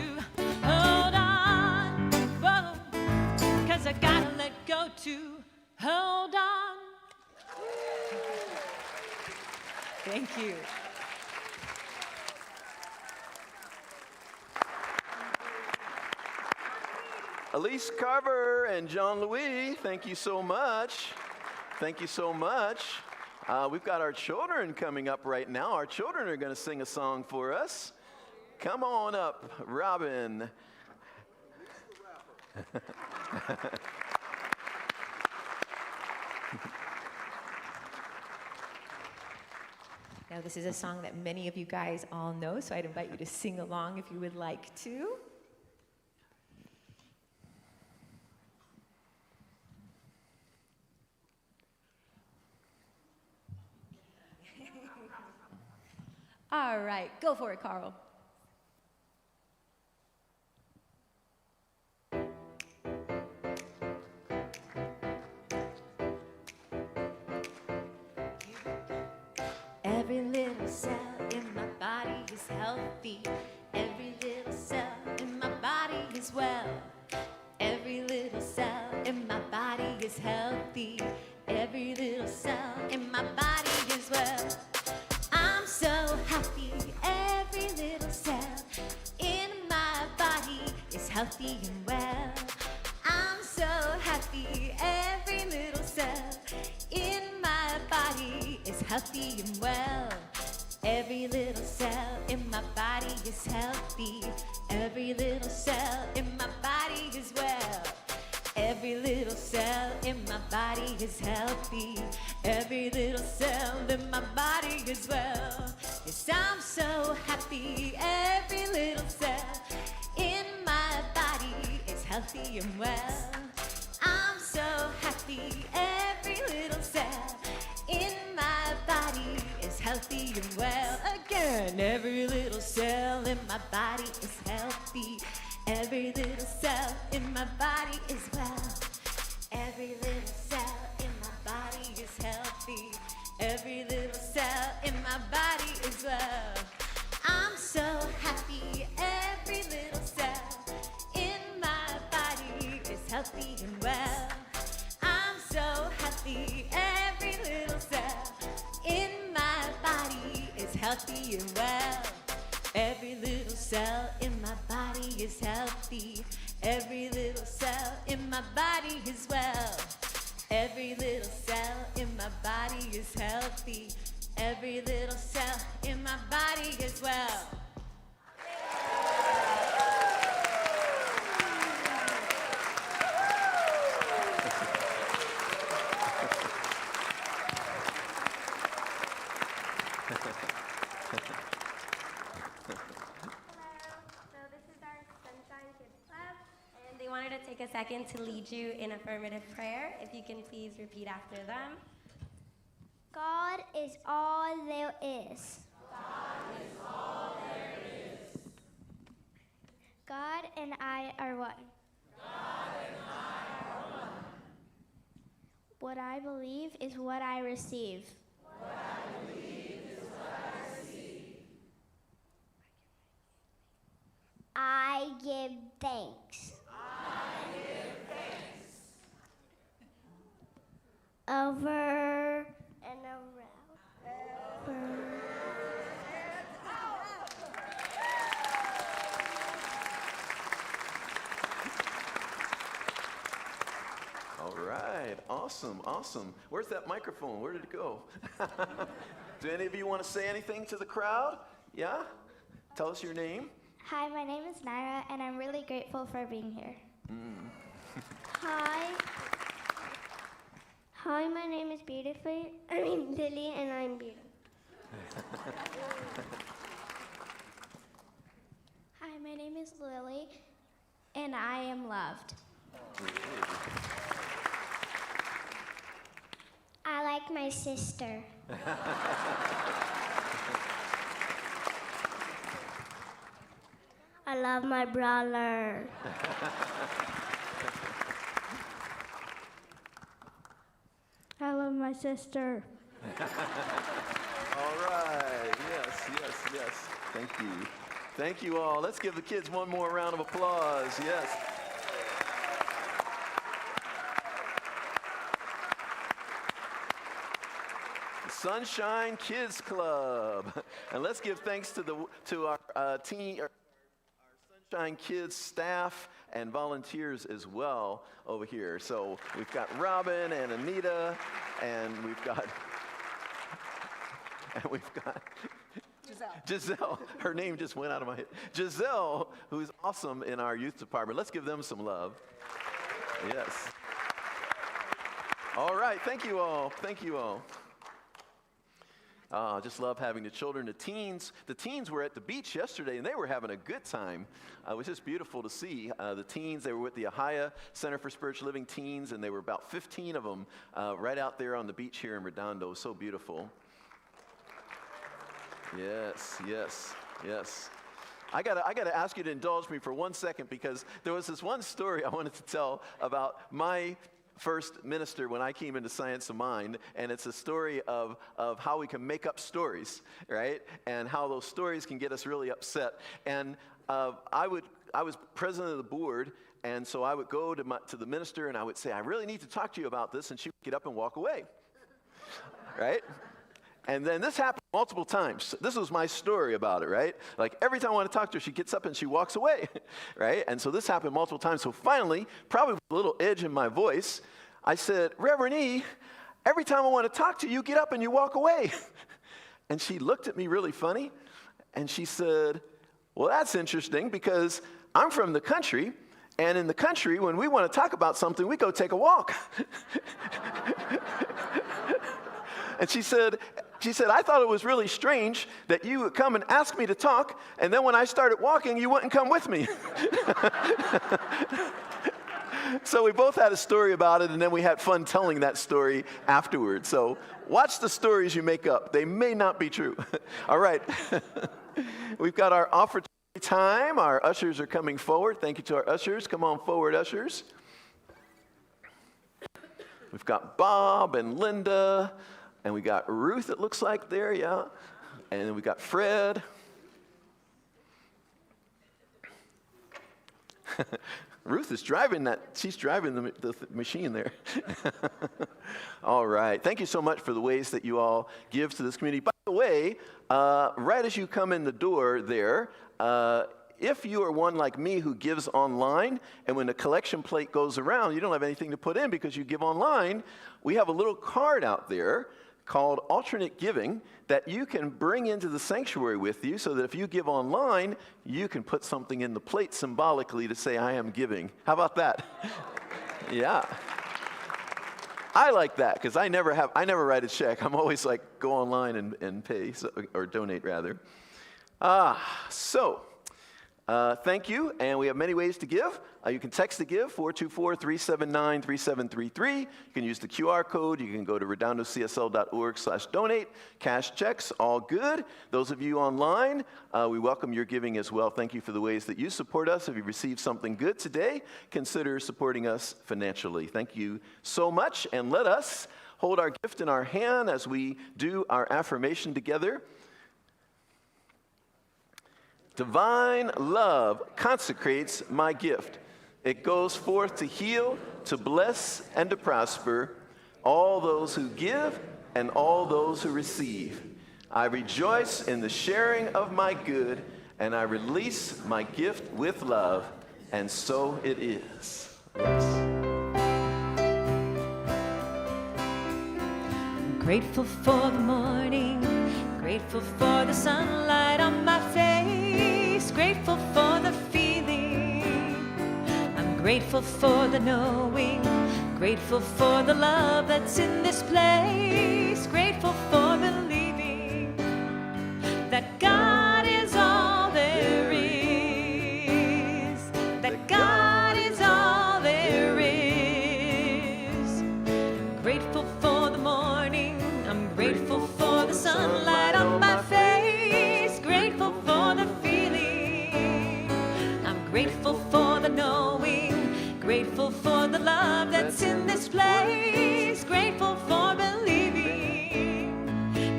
hold on. Whoa, 'cause I gotta let go to hold on. Thank you. Elise Carver and John Louis, thank you so much. Thank you so much. We've got our children coming up right now. Our children are going to sing a song for us. Come on up, Robin. Now, this is a song that many of you guys all know, so I'd invite you to sing along if you would like to. All right, go for it, Carl. Every little cell in my body is healthy. Every little cell in my body is well. Every little cell in my body is healthy. Every little cell in my body is well. I'm so happy. Every little cell in my body is healthy and well. I'm so happy. Every little cell in my body is healthy and well. Every little cell in my body is healthy. Every little cell in my body is well. Every little cell in my body is healthy. Every little cell in my body is well. Yes, I'm so happy. Every little cell in my body is healthy and well. I'm so happy. Every little cell in my body is healthy and well. Again, every little cell in my body is healthy. Every little cell in my body is well. Every little cell in my body is healthy. Every little cell in my body is well. I'm so happy. Every little cell in my body is healthy and well. I'm so happy. Every little cell in my body is healthy and well. Every little cell in my body is healthy. Every little cell in my body is well. Every little cell in my body is healthy. Every little cell in my body is well. Wanted to take a second to lead you in affirmative prayer. If you can please repeat after them. God is all there is. God is all there is. God and I are one. God and I are one. What I believe is what I receive. What I believe is what I receive. I give thanks. Over and around. Over. All right, awesome, awesome. Where's that microphone? Where did it go? Do any of you want to say anything to the crowd? Yeah? Tell us your name. Hi, my name is Naira, and I'm really grateful for being here. Hi. Hi, my name is Lily, and I'm beautiful. Hi, my name is Lily, and I am loved. I like my sister. I love my brother. I love my sister. All right, yes. Thank you. Thank you all. Let's give the kids one more round of applause. Yes. Sunshine Kids Club. And let's give thanks to our team, our Sunshine Kids staff and volunteers as well over here. So we've got Robin and Anita, and we've got Giselle. Her name just went out of my head. Giselle, who's awesome in our youth department. Let's give them some love. Yes. All right. Thank you all. I just love having the children. The teens were at the beach yesterday, and they were having a good time. It was just beautiful to see. The teens, they were with the Ahia Center for Spiritual Living Teens, and they were about 15 of them right out there on the beach here in Redondo. It was so beautiful. Yes, yes, yes. I gotta ask you to indulge me for 1 second, because there was this one story I wanted to tell about my first minister when I came into Science of Mind, and it's a story of how we can make up stories, right? And how those stories can get us really upset. And I was president of the board, and so I would go to the minister and I would say, I really need to talk to you about this, and she would get up and walk away, right? And then this happened multiple times. This was my story about it, right? Like every time I want to talk to her, she gets up and she walks away, right? And so this happened multiple times. So finally, probably with a little edge in my voice, I said, Reverend E, every time I want to talk to you, you get up and you walk away. And she looked at me really funny, and she said, well, that's interesting, because I'm from the country, and in the country, when we want to talk about something, we go take a walk. And she said, I thought it was really strange that you would come and ask me to talk, and then when I started walking, you wouldn't come with me. So we both had a story about it, and then we had fun telling that story afterwards. So watch the stories you make up. They may not be true. All right. We've got our offertory time. Our ushers are coming forward. Thank you to our ushers. Come on forward, ushers. We've got Bob and Linda. And we got Ruth, it looks like there, yeah. And then we got Fred. Ruth is driving she's driving the machine there. All right. Thank you so much for the ways that you all give to this community. By the way, right as you come in the door there, if you are one like me who gives online, and when the collection plate goes around, you don't have anything to put in because you give online, we have a little card out there called Alternate Giving that you can bring into the sanctuary with you, so that if you give online, you can put something in the plate symbolically to say, I am giving. How about that? Yeah. I like that, because I never write a check. I'm always like, go online and pay, or donate rather. Thank you, and we have many ways to give. You can text to give, 424-379-3733. You can use the QR code. You can go to redondocsl.org/donate. Cash checks, all good. Those of you online, we welcome your giving as well. Thank you for the ways that you support us. If you received something good today, consider supporting us financially. Thank you so much, and let us hold our gift in our hand as we do our affirmation together. Divine love consecrates my gift. It goes forth to heal, to bless, and to prosper all those who give and all those who receive. I rejoice in the sharing of my good, and I release my gift with love, and so it is. Yes. I'm grateful for the morning, grateful for the sunlight on my face, grateful for the feeling. I'm grateful for the knowing, grateful for the love that's in this place, grateful for believing that God is all there is, that God is all there is. Grateful for the morning, I'm grateful for the sunlight on my face, grateful for the feeling. I'm grateful for the knowing, grateful for the love that's in this place, grateful for believing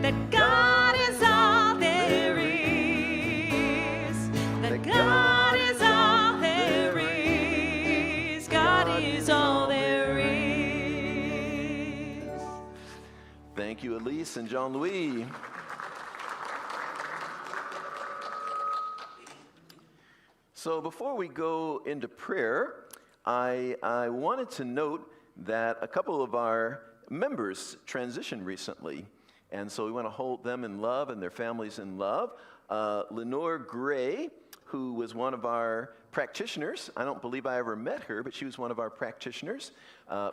that God is all there is, that God is all there is, God is all there is. Thank you, Elise and Jean-Louis. So before we go into prayer, I wanted to note that a couple of our members transitioned recently, and so we want to hold them in love and their families in love. Lenore Gray, who was one of our practitioners, I don't believe I ever met her, but she was one of our practitioners,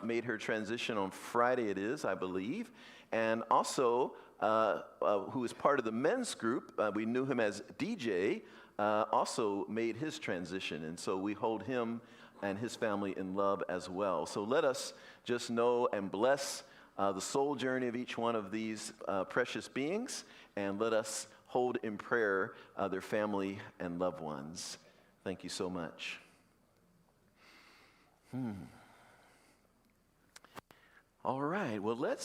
made her transition on Friday, it is, I believe. And also who is part of the men's group, we knew him as DJ, also made his transition. And so we hold him and his family in love as well. So let us just know and bless the soul journey of each one of these precious beings, and let us hold in prayer their family and loved ones. Thank you so much. All right, well, let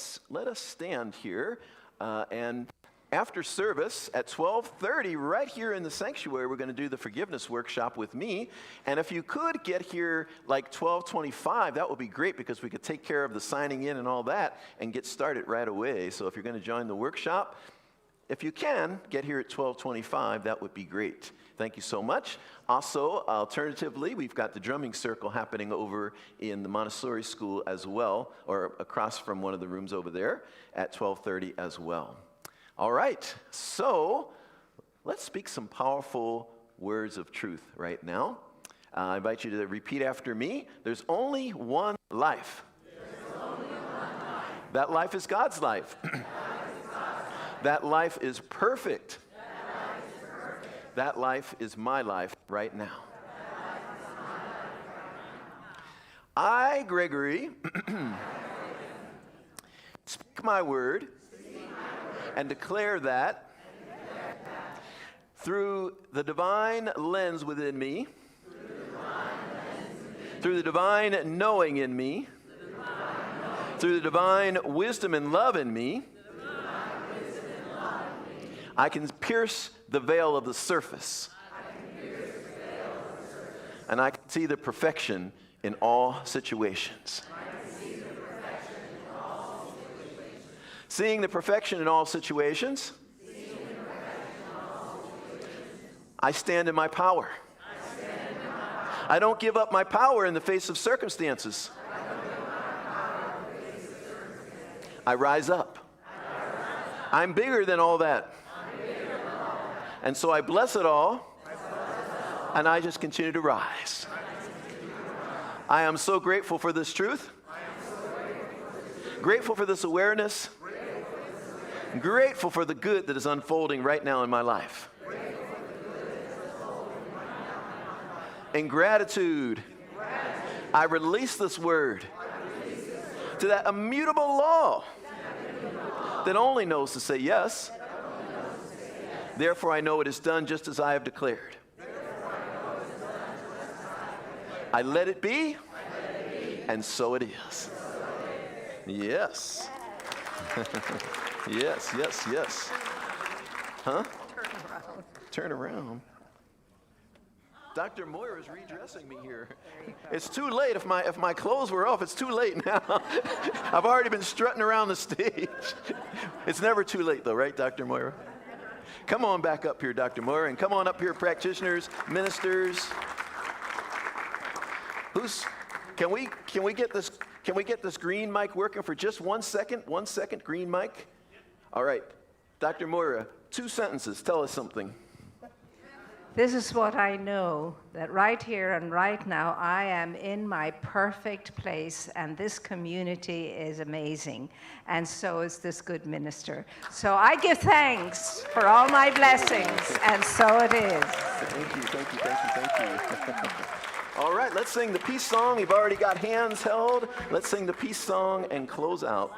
us stand here, and after service at 12:30, right here in the sanctuary, we're going to do the forgiveness workshop with me. And if you could get here like 12:25, that would be great, because we could take care of the signing in and all that and get started right away. So if you're going to join the workshop, if you can get here at 12:25, that would be great. Thank you so much. Also, alternatively, we've got the drumming circle happening over in the Montessori school as well, or across from one of the rooms over there at 12:30 as well. All right, so let's speak some powerful words of truth right now. I invite you to repeat after me. There's only one life. There's only one life. That life is God's life. That life is perfect. That life is my life right now. I, Gregory, speak my word and declare that through the divine lens within me, through the divine knowing in me, through the divine wisdom and love in me, I can pierce the veil of the surface. And I can see the perfection in all situations. Seeing the perfection in all situations, I stand in my power. I don't give up my power in the face of circumstances. I rise up. I'm bigger than all that. And so I bless it all, and I just continue to rise. I am so grateful for this truth, grateful for this awareness, grateful for the good that is unfolding right now in my life. In gratitude, I release this word to that immutable law that only knows to say yes. Therefore, I know it is done just as I have declared. I let it be, and so it is. Yes. Yes, yes, yes. Huh? Turn around. Dr. Moira is redressing me here. It's too late. If my clothes were off, it's too late now. I've already been strutting around the stage. It's never too late, though, right, Dr. Moira? Come on back up here, Dr. Moira, and come on up here, practitioners, ministers. Can we get this green mic working for just 1 second? 1 second, green mic. All right, Dr. Moira, 2 sentences. Tell us something. This is what I know, that right here and right now I am in my perfect place, and this community is amazing, and so is this good minister. So I give thanks for all my blessings, and so it is. Thank you, thank you, thank you, thank you. All right, let's sing the peace song. You've already got hands held. Let's sing the peace song and close out.